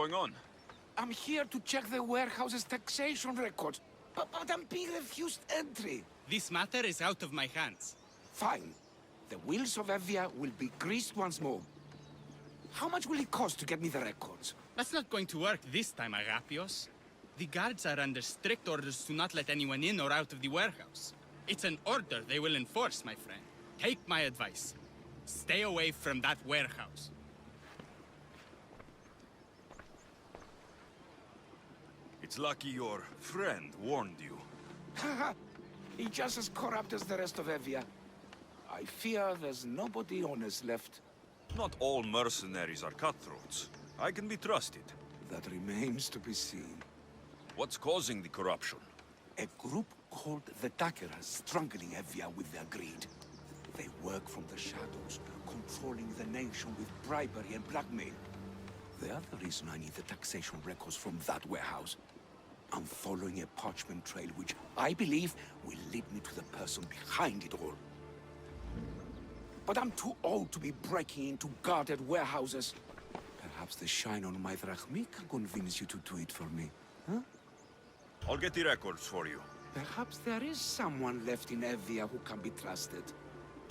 going on? I'm here to check the warehouse's taxation records, but I'm being refused entry. This matter is out of my hands. Fine. The wheels of Evia will be greased once more. How much will it cost to get me the records? That's not going to work this time, Agapios. The guards are under strict orders to not let anyone in or out of the warehouse. It's an order they will enforce, my friend. Take my advice. Stay away from that warehouse. It's lucky your friend warned you. Haha, he's just as corrupt as the rest of Evia. I fear there's nobody honest left. Not all mercenaries are cutthroats. I can be trusted. That remains to be seen. What's causing the corruption? A group called the Dagger is strangling Evia with their greed. They work from the shadows, controlling the nation with bribery and blackmail. The other reason I need the taxation records from that warehouse. I'm following a parchment trail which I believe will lead me to the person behind it all. But I'm too old to be breaking into guarded warehouses. Perhaps the shine on my drachmi can convince you to do it for me, huh? I'll get the records for you. Perhaps there is someone left in Evia who can be trusted.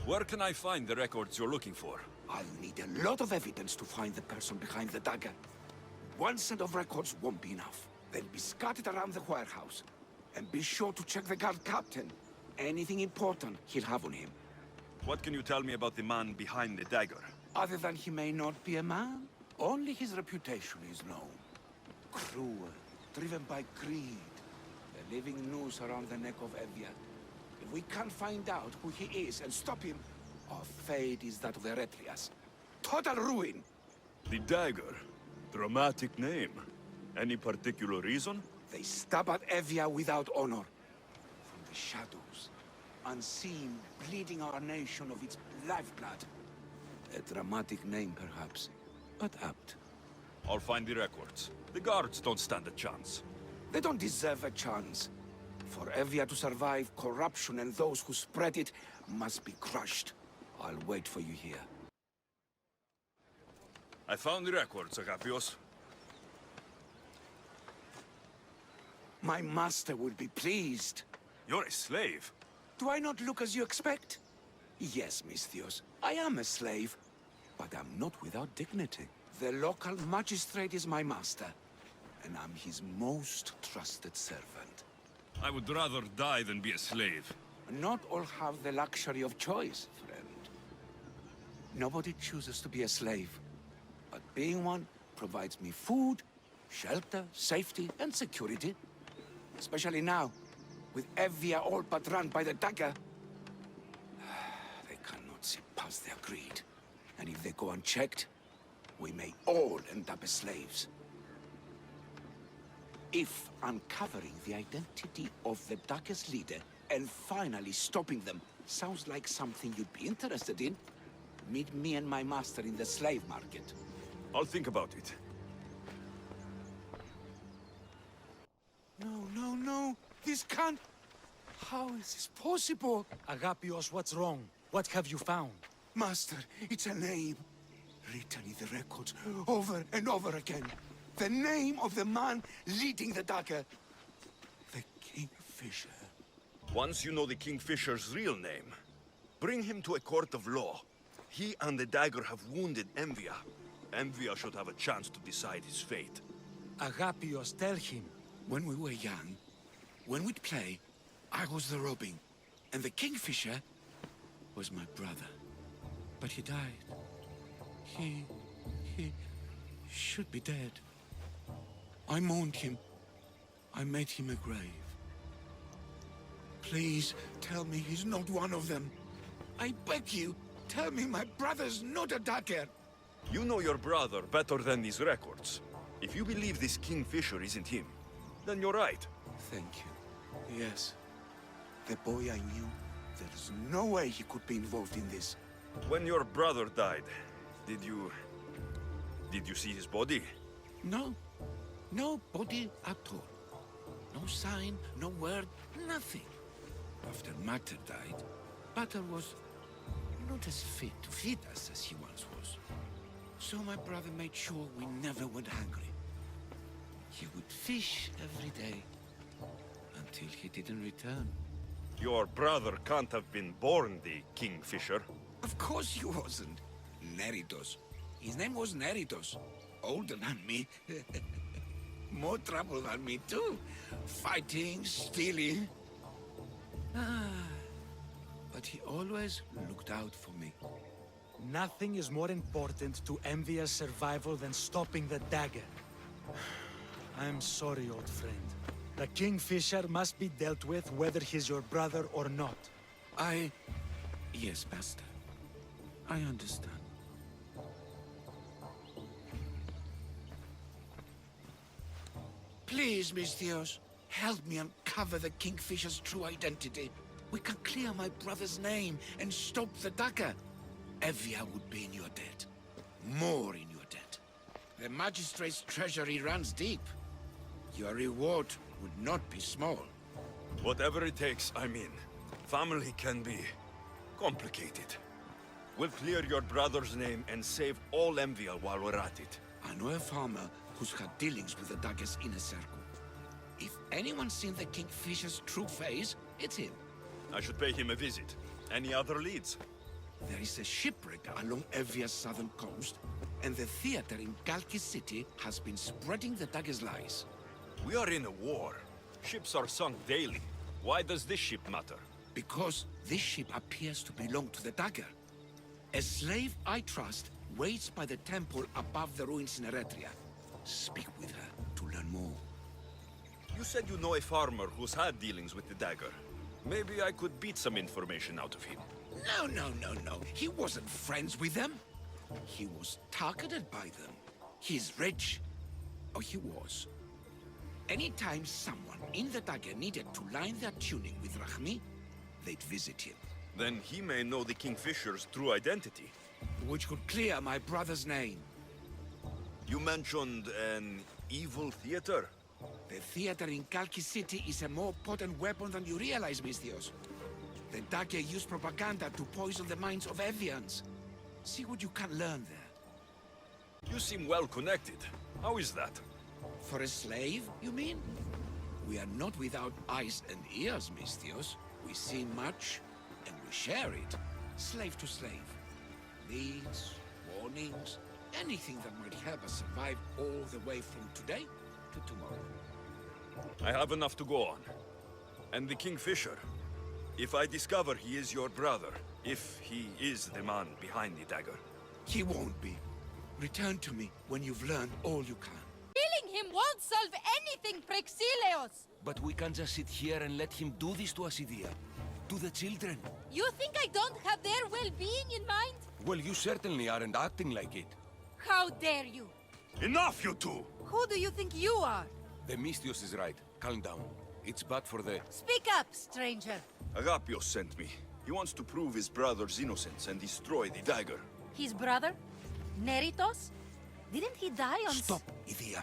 Where can I find the records you're looking for? I'll need a lot of evidence to find the person behind the dagger. One set of records won't be enough. They'll be scattered around the warehouse. And be sure to check the guard captain. Anything important he'll have on him. What can you tell me about the man behind the dagger? Other than he may not be a man, only his reputation is known. Cruel, driven by greed. The living noose around the neck of Evia. If we can't find out who he is and stop him, our fate is that of the Eretrias. Total ruin! The Dagger. Dramatic name. Any particular reason? They stab at Evia without honor. From the shadows, unseen, bleeding our nation of its lifeblood. A dramatic name, perhaps, but apt. I'll find the records. The guards don't stand a chance. They don't deserve a chance. For Evia to survive, corruption and those who spread it must be crushed. I'll wait for you here. I found the records, Agapios. My master will be pleased. You're a slave. Do I not look as you expect? Yes, Misthios, I am a slave, but I'm not without dignity. The local magistrate is my master, and I'm his most trusted servant. I would rather die than be a slave. Not all have the luxury of choice, friend. Nobody chooses to be a slave, but being one provides me food, shelter, safety, and security. Especially now, with Evia all but run by the Dagger. They cannot see past their greed. And if they go unchecked, we may all end up as slaves. If uncovering the identity of the Dagger's leader and finally stopping them sounds like something you'd be interested in, meet me and my master in the slave market. I'll think about it. No. This can't... How is this possible? Agapios, what's wrong? What have you found? Master, it's a name. Written in the records over and over again. The name of the man leading the Dagger. The Kingfisher. Once you know the Kingfisher's real name, bring him to a court of law. He and the Dagger have wounded Envia. Envia should have a chance to decide his fate. Agapios, tell him. When we were young, when we'd play, I was the robin, and the Kingfisher was my brother. But he died. He should be dead. I mourned him. I made him a grave. Please, tell me he's not one of them. I beg you, tell me my brother's not a Dagger. You know your brother better than these records. If you believe this Kingfisher isn't him, then you're right. Thank you. Yes. The boy I knew, there's no way he could be involved in this. When your brother died, did you see his body? No. No body at all. No sign, no word, nothing. After Mater died, Mater was not as fit to feed us as he once was. So my brother made sure we never went hungry. He would fish every day. Until he didn't return. Your brother can't have been born the Kingfisher. Of course he wasn't. Neritos. His name was Neritos. Older than me. More trouble than me too. Fighting, stealing. But he always looked out for me. Nothing is more important to Envia's survival than stopping the dagger. I'm sorry, old friend. The Kingfisher must be dealt with whether he's your brother or not. Yes, Master. I understand. Please, Misthios, help me uncover the Kingfisher's true identity. We can clear my brother's name and stop the Dagger. Evia would be in your debt. More in your debt. The Magistrate's treasury runs deep. Your reward would not be small. Whatever it takes, I'm in. Family can be complicated. We'll clear your brother's name and save all Envia while we're at it. I know a farmer who's had dealings with the Dagger's inner circle. If anyone's seen the Kingfisher's true face, it's him. I should pay him a visit. Any other leads? There is a shipwreck along Evia's southern coast, and the theater in Galkis City has been spreading the Dagger's lies. We are in a war. Ships are sunk daily. Why does this ship matter? Because this ship appears to belong to the Dagger. A slave I trust waits by the temple above the ruins in Eretria. Speak with her to learn more. You said you know a farmer who's had dealings with the Dagger. Maybe I could beat some information out of him. No. He wasn't friends with them. He was targeted by them. He's rich. Oh, he was. Anytime someone in the Dagger needed to line their tunic with Rahmi, they'd visit him. Then he may know the Kingfisher's true identity. Which could clear my brother's name. You mentioned an evil theater? The theater in Kalki City is a more potent weapon than you realize, Misthios. The Dagger use propaganda to poison the minds of Evians. See what you can learn there. You seem well connected. How is that? For a slave, you mean? We are not without eyes and ears, Misthios. We see much, and we share it. Slave to slave. Needs, warnings, anything that might help us survive all the way from today to tomorrow. I have enough to go on. And the Kingfisher. If I discover he is your brother, if he is the man behind the Dagger. He won't be. Return to me when you've learned all you can. Killing him won't solve anything, Praxilios! But we can't just sit here and let him do this to us, Idia. To the children. You think I don't have their well-being in mind? Well, you certainly aren't acting like it. How dare you? Enough, you two! Who do you think you are? The Misthios is right. Calm down. It's bad for the... Speak up, stranger. Agapios sent me. He wants to prove his brother's innocence and destroy the Dagger. His brother? Neritos? Didn't he die on... Stop, Idia.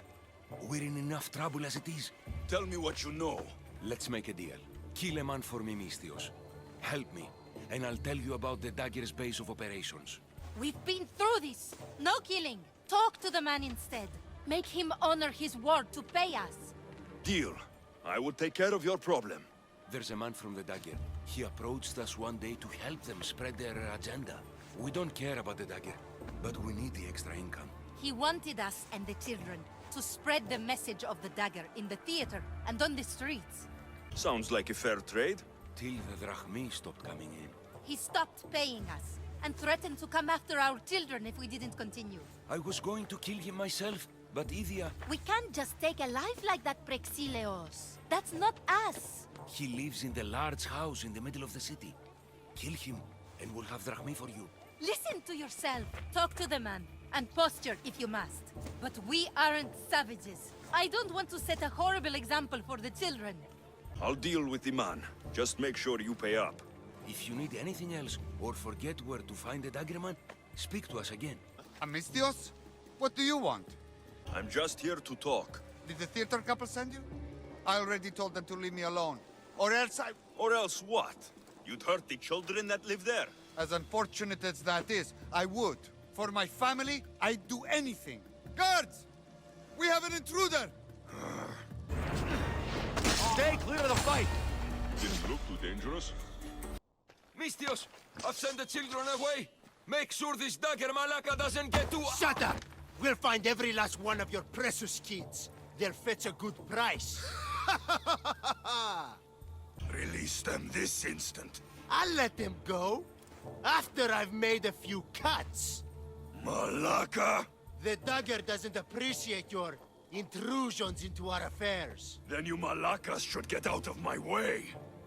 We're in enough trouble as it is. Tell me what you know. Let's make a deal. Kill a man for me, Misthios. Help me, and I'll tell you about the Dagger's base of operations. We've been through this. No killing. Talk to the man instead. Make him honor his word to pay us. Deal. I will take care of your problem. There's a man from the Dagger. He approached us one day to help them spread their agenda. We don't care about the Dagger, but we need the extra income. He wanted us and the children to spread the message of the Dagger in the theater and on the streets. Sounds like a fair trade. Till the Drachmi stopped coming in. He stopped paying us and threatened to come after our children if we didn't continue. I was going to kill him myself, but Idia... We can't just take a life like that, Praxilios. That's not us. He lives in the large house in the middle of the city. Kill him, and we'll have Drachmi for you. Listen to yourself. Talk to the man, and posture if you must. But we aren't savages. I don't want to set a horrible example for the children. I'll deal with the man. Just make sure you pay up. If you need anything else, or forget where to find the Daggerman, speak to us again. Amistios? What do you want? I'm just here to talk. Did the theater couple send you? I already told them to leave me alone. Or else I... Or else what? You'd hurt the children that live there? As unfortunate as that is, I would. For my family, I'd do anything. Guards! We have an intruder! Stay clear of the fight! Didn't look too dangerous. Misthios, I've sent the children away. Make sure this Dagger Malaka doesn't get to... Shut up! We'll find every last one of your precious kids. They'll fetch a good price. Release them this instant. I'll let them go. After I've made a few cuts. Malaka! The Dagger doesn't appreciate your intrusions into our affairs. Then you Malakas should get out of my way.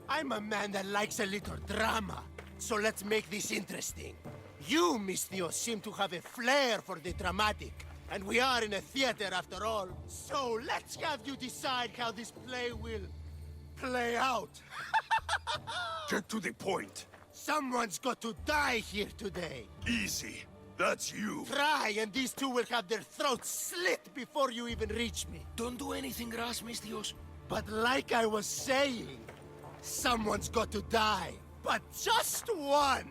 I'm a man that likes a little drama. So let's make this interesting. You, Misthios, seem to have a flair for the dramatic. And we are in a theater after all. So let's have you decide how this play will play out. Get to the point. Someone's got to die here today. Easy. That's you. Try, and these two will have their throats slit before you even reach me. Don't do anything rash, Misthios. But like I was saying, someone's got to die. But just one!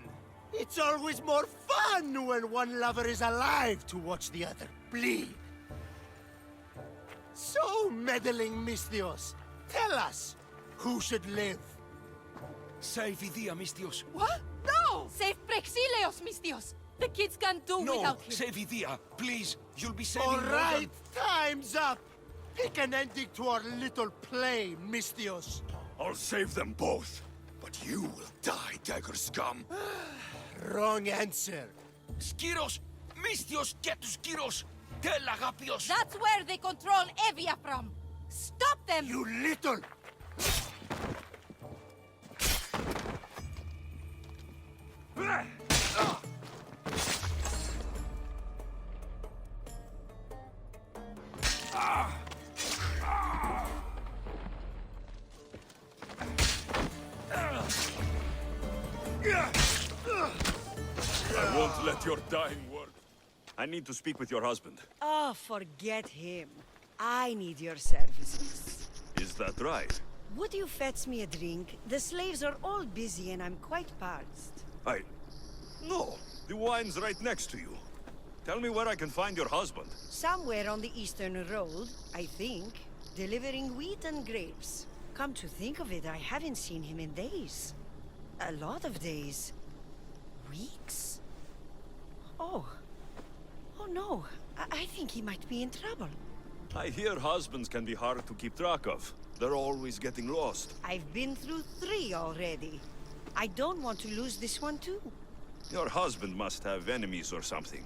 It's always more fun when one lover is alive to watch the other bleed. So, meddling Misthios, tell us, who should live? Save Idia, Misthios. What? No! Save Praxilios, Misthios! The kids can't do No, without him. save Idia, please. You'll be saving All more right, time's up! Pick an ending to our little play, Misthios. I'll save them both. But you will die, Dagger scum. Wrong answer. than... Skiros! Misthios, get to Skiros! Tell Agapios! That's where they control Evia from! Stop them! You little... I won't let your dying word. I need to speak with your husband. Oh, forget him. I need your services. Is that right? Would you fetch me a drink? The slaves are all busy and I'm quite parched. No, the wine's right next to you. Tell me where I can find your husband. Somewhere on the Eastern Road, I think, delivering wheat and grapes. Come to think of it, I haven't seen him in days. A lot of days. Weeks? Oh. Oh no, I think he might be in trouble. I hear husbands can be hard to keep track of. They're always getting lost. I've been through 3 already. I don't want to lose this one too. Your husband must have enemies or something.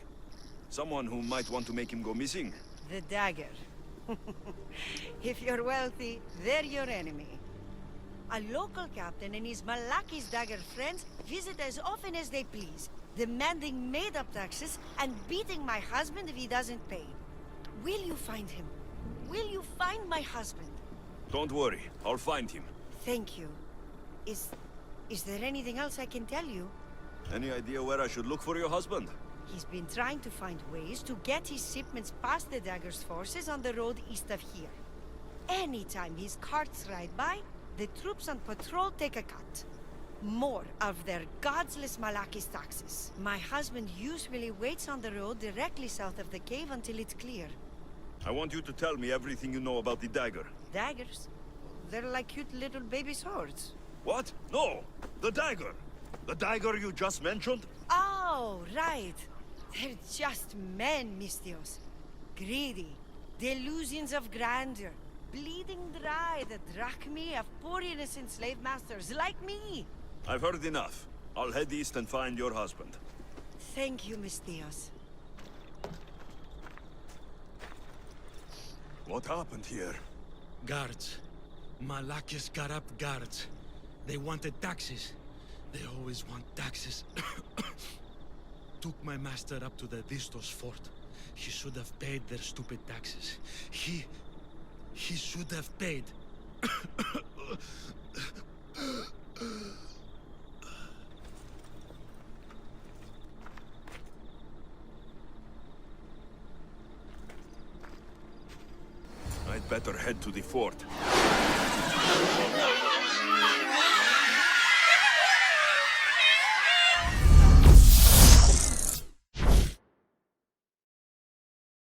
Someone who might want to make him go missing. The Dagger. If you're wealthy, they're your enemy. A local captain and his Malaki's Dagger friends visit as often as they please, demanding made-up taxes and beating my husband if he doesn't pay. Will you find him? Will you find my husband? Don't worry, I'll find him. Thank you. Is there anything else I can tell you? Any idea where I should look for your husband? He's been trying to find ways to get his shipments past the Dagger's forces on the road east of here. Anytime his carts ride by, the troops on patrol take a cut. More of their godless Malaki's taxes. My husband usually waits on the road directly south of the cave until it's clear. I want you to tell me everything you know about the Dagger. Daggers? They're like cute little baby swords. What? No! The Dagger! The Dagger you just mentioned? Oh, right. They're just men, Misthios. Greedy. Delusions of grandeur. Bleeding dry the drachmae of poor innocent slave masters like me. I've heard enough. I'll head east and find your husband. Thank you, Misthios. What happened here? Guards. Malakis got up guards. They wanted taxes. They always want taxes. Took my master up to the Distos fort. He should have paid their stupid taxes. He should have paid. I'd better head to the fort.